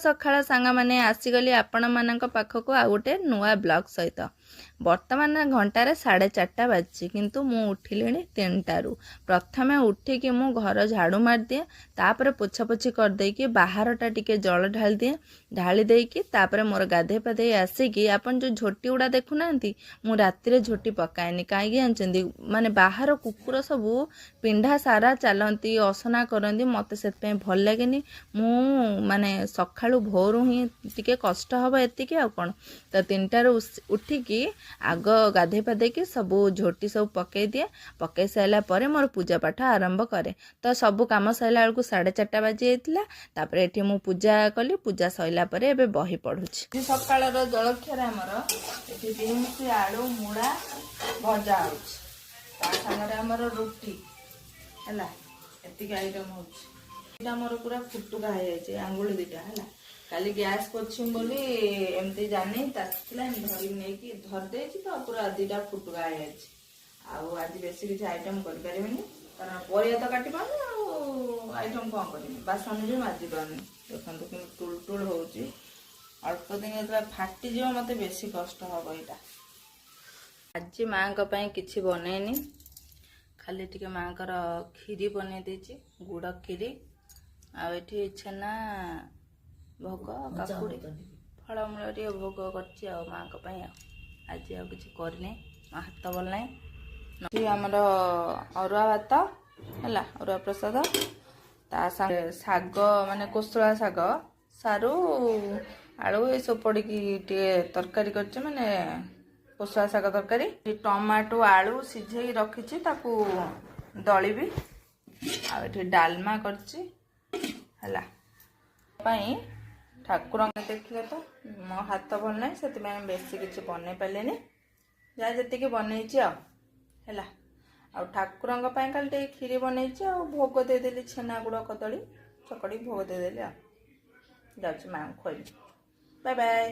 सकाळ सांग मैंने आसीगली आपण मानक पाखक आ गोटे नुआ ब्लॉग सहित बर्तमान घंटार 4:30 बाजी किंतु मु उठिली 3टारू प्रथमे उठिकी मु घर झाड़ू मार दिए तापर पोछापोछि करदेकी बाहरटा टिके जल ढाल दिए ढाली देकी तापर मोर गाधे पाधे आसिकी आपन जो झोटी उड़ा देखुना मु राति झोटी पकाएनी कहीं जानते माने बाहर कुकुर सबू पिंढा सारा चलती असना करती मत से भल लगे मु माने सकाळु भोरू ही टिके कष्ट हम एतिकी आ कौन तो 3टारू उठिकी आग गाधे पाधेकी सबू झोटी सब पकई दिए पकई सारा पर मोर पूजा पाठ आरंभ करे तो सबू कम सरला बेलू 4:30 बाजी जाता ये मु पूजा कली पूजा सरला पर एबे बही पढ़ुची सकाळ जलक्षर आमर ये बीन्स आलू मुड़ा भजा होमर रुटी है एतिक आइटम हो मोर पूरा फुटुका हो जाए आंगुली 2टा है काली गैस पोछी बोली एमती जानी ताकला धरी नहीं धरदे तो पूरा 2टा फुटुका हो जाए आज बेसी किसी आइटम कर कारण परिया तो काटी पानी आइटम कौन करी बासन भी माजी पानी देखते कि टुल टुल हो अल्प दिन जो फाटीज मत बेसी कष्ट हम यहाँ आज माँ कि बनईनी खाली टिके माँ खीरी बन देची गुड़ खीरी आठी छेना भोग काकुड़ी फलमूल टे भोग कर माँ आज आ कि करनी माँ हाथ भल ना आमर अरुआ भात है अरुआ प्रसाद ता शाग माने कोसला शाग सारू आलू ये सब पड़ी टे तरकारी कर माने कोसला शाग तरकारी टमाटो आलू सिझे रखी दलिबी आठी डालमा करची है ठाकुर देखिए तो मो हाथ भल ना से बेसी किसी बन पारे जहाँ जी बनई है आ ठाकुर खाली खीरी बनई भोग देदेली छेना गुड़ कदली चकड़ी भोग देदेली जाऊँ माँ खुआई बाय बाय।